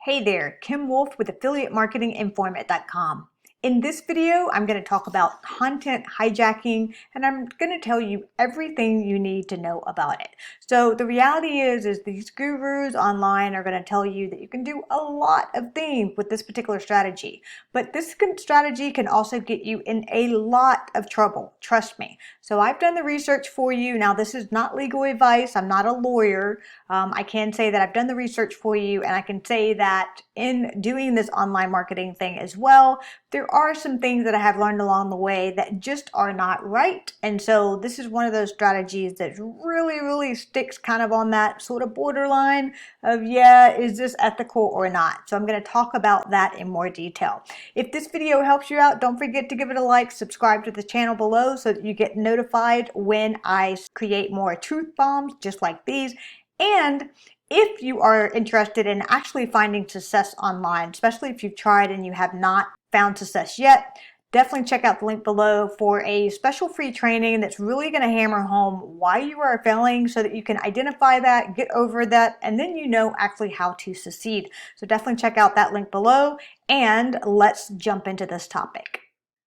Hey there, Kim Wolf with AffiliateMarketingInformate.com. In this video, I'm going to talk about content hijacking, and I'm going to tell you everything you need to know about it. So the reality is these gurus online are going to tell you that you can do a lot of things with this particular strategy. But this strategy can also get you in a lot of trouble, trust me. So I've done the research for you. Now, this is not legal advice. I'm not a lawyer. I can say that I've done the research for you, and I can say that in doing this online marketing thing as well, there are some things that I have learned along the way that just are not right. And so this is one of those strategies that really sticks kind of on that sort of borderline of, yeah, is this ethical or not? So I'm going to talk about that in more detail. If this video helps you out, don't forget to give it a like, subscribe to the channel below so that you get notified when I create more truth bombs just like these. And if you are interested in actually finding success online, especially if you've tried and you have not found success yet, definitely check out the link below for a special free training that's really going to hammer home why you are failing so that you can identify that, get over that, and then you know actually how to succeed. So definitely check out that link below, and let's jump into this topic.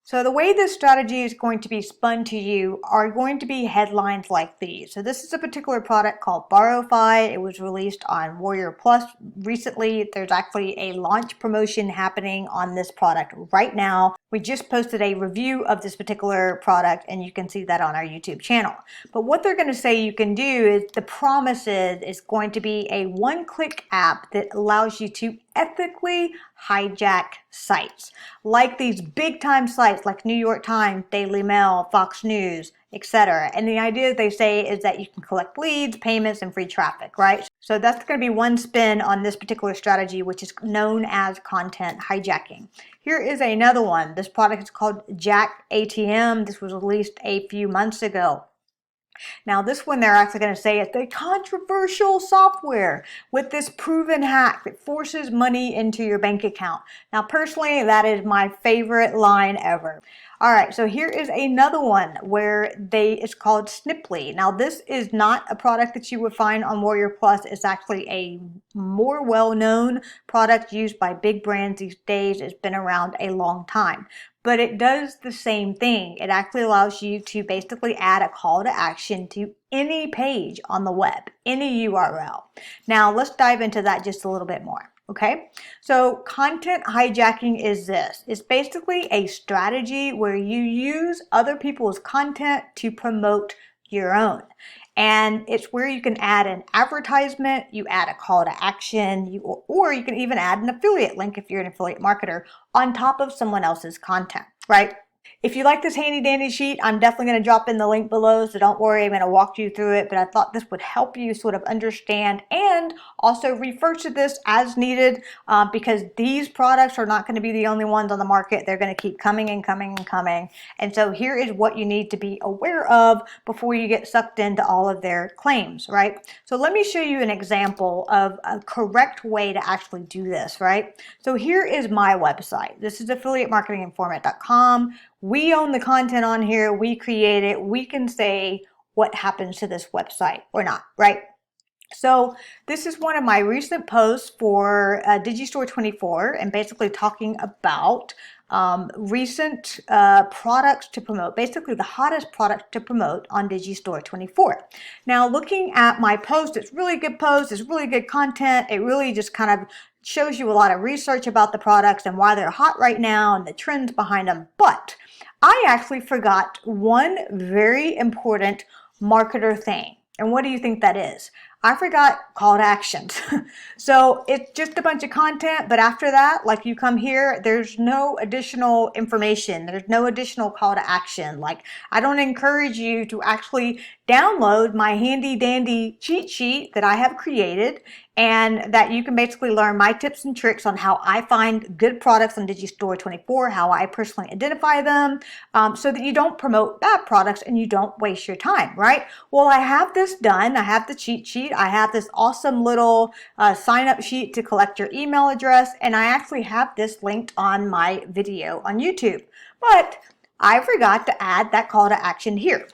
So the way this strategy is going to be spun to you are going to be headlines like these. So this is a particular product called BorrowFi. It was released on Warrior Plus recently. There's actually a launch promotion happening on this product right now. We just posted a review of this particular product, and you can see that on our YouTube channel. But what they're going to say you can do is the promise is going to be a one-click app that allows you to ethically hijack sites, like these big-time sites like New York Times, Daily Mail, Fox News, etc. And the idea they say is that you can collect leads, payments, and free traffic, right? So that's going to be one spin on this particular strategy, which is known as content hijacking. Here is another one. This product is called JackedATM. This was released a few months ago. Now this one they're actually going to say it's a controversial software with this proven hack that forces money into your bank account. Now personally, that is my favorite line ever. All right, so here is another one where it's called Snipply. Now this is not a product that you would find on Warrior Plus. It's actually a more well-known product used by big brands these days. It's been around a long time. But it does the same thing. It actually allows you to basically add a call to action to any page on the web, any URL. Now let's dive into that just a little bit more. Okay, so content hijacking is this. It's basically a strategy where you use other people's content to promote your own. And it's where you can add an advertisement, you add a call to action, or you can even add an affiliate link if you're an affiliate marketer on top of someone else's content, right? If you like this handy dandy sheet, I'm definitely going to drop in the link below, so don't worry, I'm going to walk you through it, but I thought this would help you sort of understand and also refer to this as needed because these products are not going to be the only ones on the market. They're going to keep coming and coming and coming. And so here is what you need to be aware of before you get sucked into all of their claims, right? So let me show you an example of a correct way to actually do this, right? So here is my website. This is AffiliateMarketingInformate.com. We own the content on here, we create it, we can say what happens to this website or not, right? So this is one of my recent posts for Digistore 24 and basically talking about recent products to promote, basically the hottest products to promote on Digistore 24. Now looking at my post, it's really good post, it's really good content, it really just kind of shows you a lot of research about the products and why they're hot right now and the trends behind them. But I actually forgot one very important marketer thing. And what do you think that is? I forgot call to actions. So it's just a bunch of content, but after that, like you come here, there's no additional information. There's no additional call to action. Like I don't encourage you to actually download my handy dandy cheat sheet that I have created and that you can basically learn my tips and tricks on how I find good products on Digistore 24, how I personally identify them, so that you don't promote bad products and you don't waste your time, right? Well, I have this done. I have the cheat sheet. I have this awesome little sign up sheet to collect your email address, and I actually have this linked on my video on YouTube. But I forgot to add that call to action here.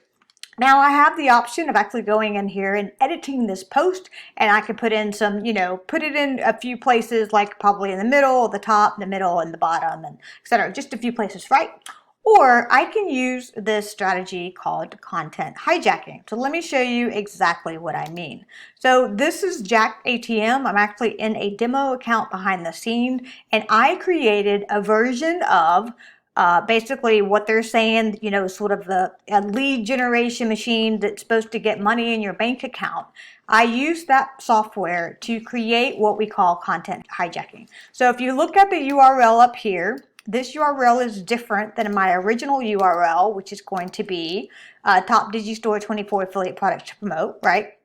Now I have the option of actually going in here and editing this post, and I could put in some, put it in a few places, like probably in the middle, the top, the middle, and the bottom, and etc. Just a few places, right? Or I can use this strategy called content hijacking. So let me show you exactly what I mean. So this is JackedATM. I'm actually in a demo account behind the scene, and I created a version of basically what they're saying, sort of a lead generation machine that's supposed to get money in your bank account. I use that software to create what we call content hijacking. So if you look at the URL up here, this URL is different than my original URL, which is going to be Top Digistore 24 affiliate products to promote, right?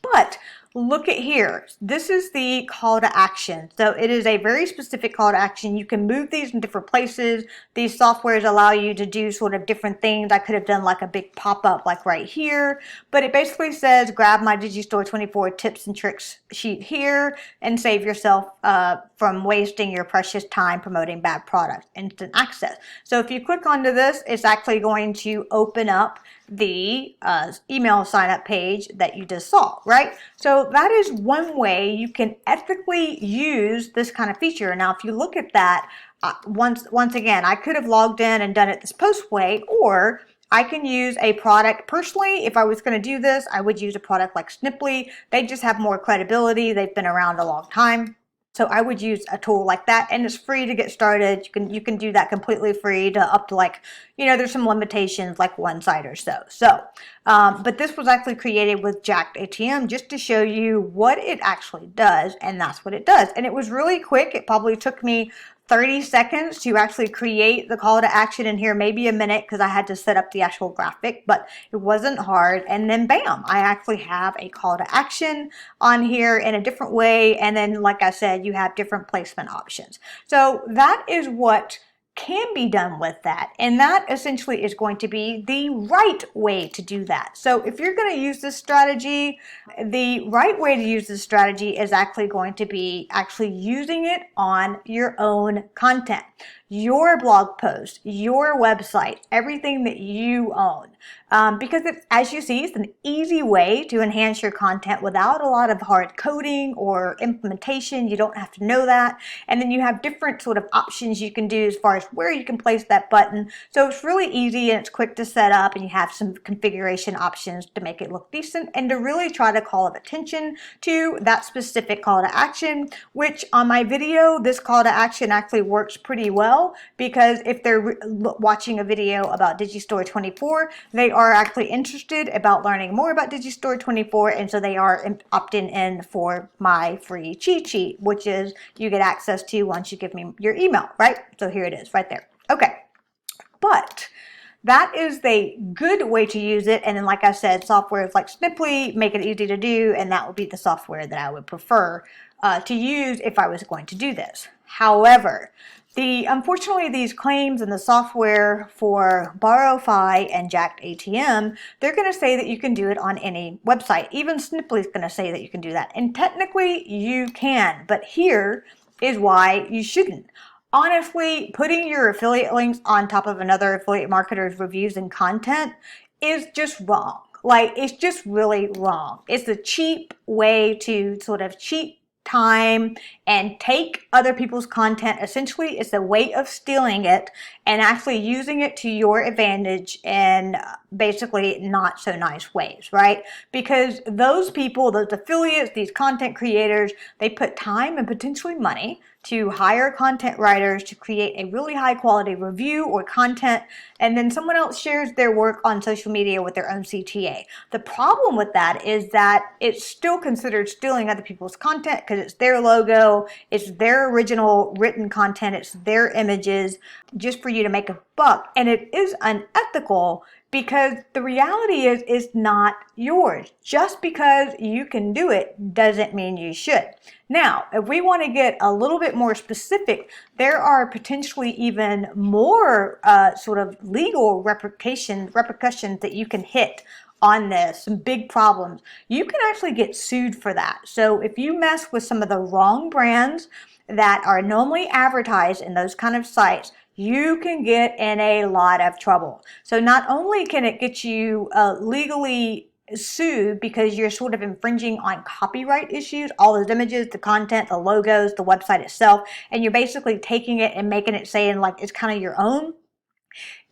But look at here. This is the call to action. So it is a very specific call to action. You can move these in different places. These softwares allow you to do sort of different things. I could have done like a big pop-up like right here, but it basically says grab my Digistore 24 tips and tricks sheet here and save yourself from wasting your precious time promoting bad products. Instant access. So if you click onto this, it's actually going to open up the email sign up page that you just saw, right? So that is one way you can ethically use this kind of feature. Now, if you look at that, once again, I could have logged in and done it this post way, or I can use a product. Personally, if I was going to do this, I would use a product like Sniply. They just have more credibility. They've been around a long time. So I would use a tool like that, and it's free to get started. You can do that completely free to up to like, there's some limitations like one site or so. But this was actually created with JackedATM just to show you what it actually does, and that's what it does. And it was really quick. It probably took me 30 seconds to actually create the call to action in here, maybe a minute because I had to set up the actual graphic, but it wasn't hard. And then bam, I actually have a call to action on here in a different way. And then, like I said, you have different placement options. So that is what can be done with that, and that essentially is going to be the right way to do that. So if you're going to use this strategy, the right way to use this strategy is actually going to be actually using it on your own content, your blog post, your website, everything that you own. Because as you see, it's an easy way to enhance your content without a lot of hard coding or implementation. You don't have to know that. And then you have different sort of options you can do as far as where you can place that button. So it's really easy and it's quick to set up, and you have some configuration options to make it look decent and to really try to call attention to that specific call to action, which on my video, this call to action actually works pretty well, because if they're watching a video about Digistore 24, they are actually interested about learning more about Digistore 24, and so they are opting in for my free cheat sheet, which is you get access to once you give me your email, right? So here it is right there. Okay, but that is the good way to use it. And then, like I said, software like Sniply make it easy to do, and that would be the software that I would prefer to use if I was going to do this. However, unfortunately, these claims in the software for BorrowFi and JackedATM, they're going to say that you can do it on any website. Even Sniply is going to say that you can do that. And technically, you can. But here is why you shouldn't. Honestly, putting your affiliate links on top of another affiliate marketer's reviews and content is just wrong. Like, it's just really wrong. It's a cheap way to sort of cheat time and take other people's content. Essentially, it's a way of stealing it and actually using it to your advantage in basically not so nice ways, right? Because those people, those affiliates, these content creators, they put time and potentially money to hire content writers to create a really high quality review or content, and then someone else shares their work on social media with their own CTA. The problem with that is that it's still considered stealing other people's content because it's their logo, it's their original written content, it's their images, just for you to make a buck. And it is unethical because the reality is it's not yours. Just because you can do it doesn't mean you should. Now, if we want to get a little bit more specific, there are potentially even more sort of legal repercussions that you can hit on this, some big problems. You can actually get sued for that. So if you mess with some of the wrong brands that are normally advertised in those kind of sites, you can get in a lot of trouble. So not only can it get you legally sued because you're sort of infringing on copyright issues, all those images, the content, the logos, the website itself, and you're basically taking it and making it saying like it's kind of your own.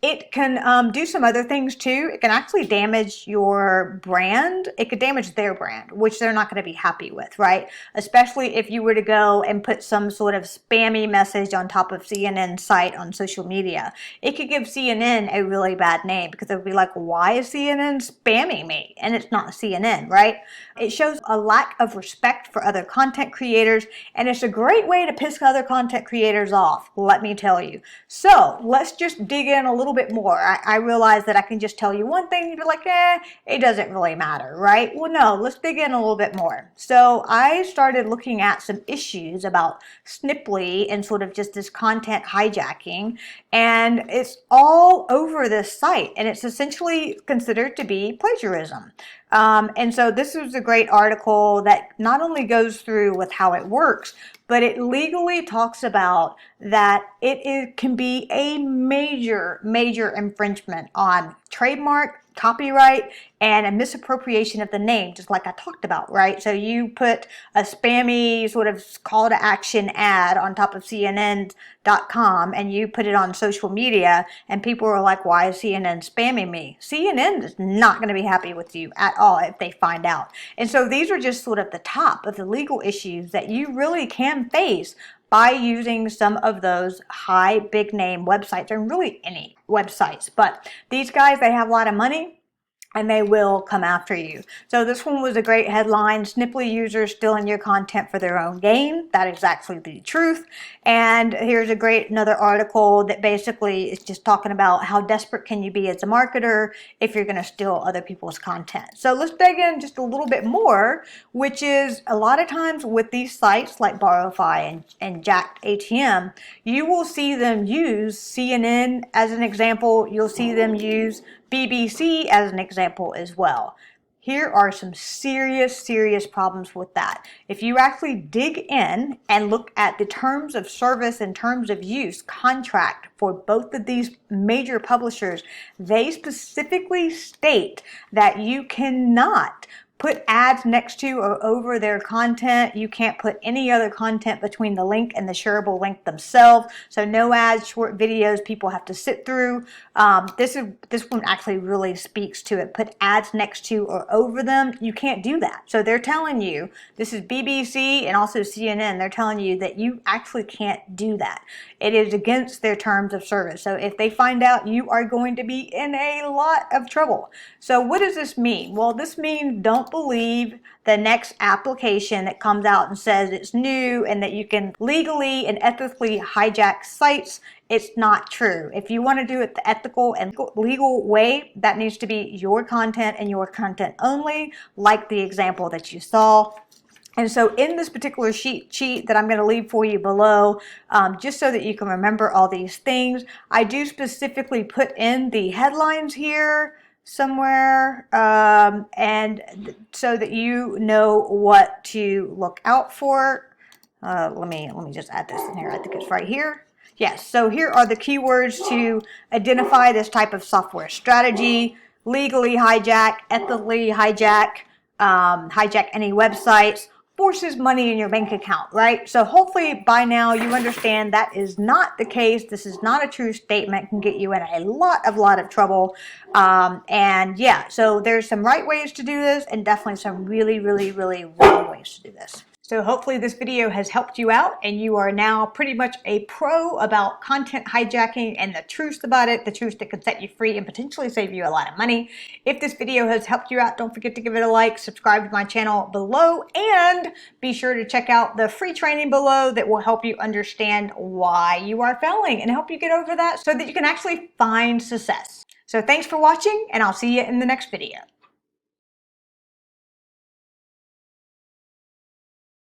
It can do some other things too. It can actually damage your brand. It could damage their brand, which they're not going to be happy with, right? Especially if you were to go and put some sort of spammy message on top of CNN's site on social media. It could give CNN a really bad name because they'll be like, why is CNN spamming me? And it's not CNN, right? It shows a lack of respect for other content creators, and it's a great way to piss other content creators off, let me tell you. So let's just dig in a little bit more. I realize that I can just tell you one thing, you'd be like, it doesn't really matter, right? Well, no, let's dig in a little bit more. So I started looking at some issues about Snipply and sort of just this content hijacking, and it's all over this site, and it's essentially considered to be plagiarism. And so this was a great article that not only goes through with how it works, but it legally talks about that it can be a major infringement on trademark, copyright, and a misappropriation of the name, just like I talked about, right? So you put a spammy sort of call to action ad on top of CNN.com and you put it on social media and people are like, why is CNN spamming me? CNN is not going to be happy with you at all if they find out. And so these are just sort of the top of the legal issues that you really can face by using some of those high big name websites, and really any websites. But these guys, they have a lot of money and they will come after you. So this one was a great headline. Snipply users stealing your content for their own gain. That is actually the truth. And here's a great another article that basically is just talking about how desperate can you be as a marketer if you're going to steal other people's content. So let's dig in just a little bit more, which is a lot of times with these sites like BorrowFi and JackedATM, you will see them use CNN as an example. You'll see them use BBC as an example as well. Here are some serious problems with that. If you actually dig in and look at the terms of service and terms of use contract for both of these major publishers, they specifically state that you cannot put ads next to or over their content. You can't put any other content between the link and the shareable link themselves. So no ads, short videos people have to sit through. This one actually really speaks to it. Put ads next to or over them. You can't do that. So they're telling you, this is BBC and also CNN, they're telling you that you actually can't do that. It is against their terms of service. So if they find out, you are going to be in a lot of trouble. So what does this mean? Well, this means don't believe the next application that comes out and says it's new and that you can legally and ethically hijack sites. It's not true. If you want to do it the ethical and legal way, that needs to be your content and your content only, like the example that you saw. And so in this particular sheet that I'm going to leave for you below, just so that you can remember all these things, I do specifically put in the headlines here somewhere, and so that you know what to look out for. Let me just add this in here. I think it's right here. Yes, so here are the keywords to identify this type of software strategy: legally hijack, ethically hijack, hijack any websites, forces money in your bank account, right? So hopefully by now you understand that is not the case. This is not a true statement. Can get you in a lot of trouble. And yeah, so there's some right ways to do this and definitely some really wrong ways to do this. So hopefully this video has helped you out and you are now pretty much a pro about content hijacking and the truth about it, the truth that could set you free and potentially save you a lot of money. If this video has helped you out, don't forget to give it a like, subscribe to my channel below, and be sure to check out the free training below that will help you understand why you are failing and help you get over that so that you can actually find success. So thanks for watching, and I'll see you in the next video.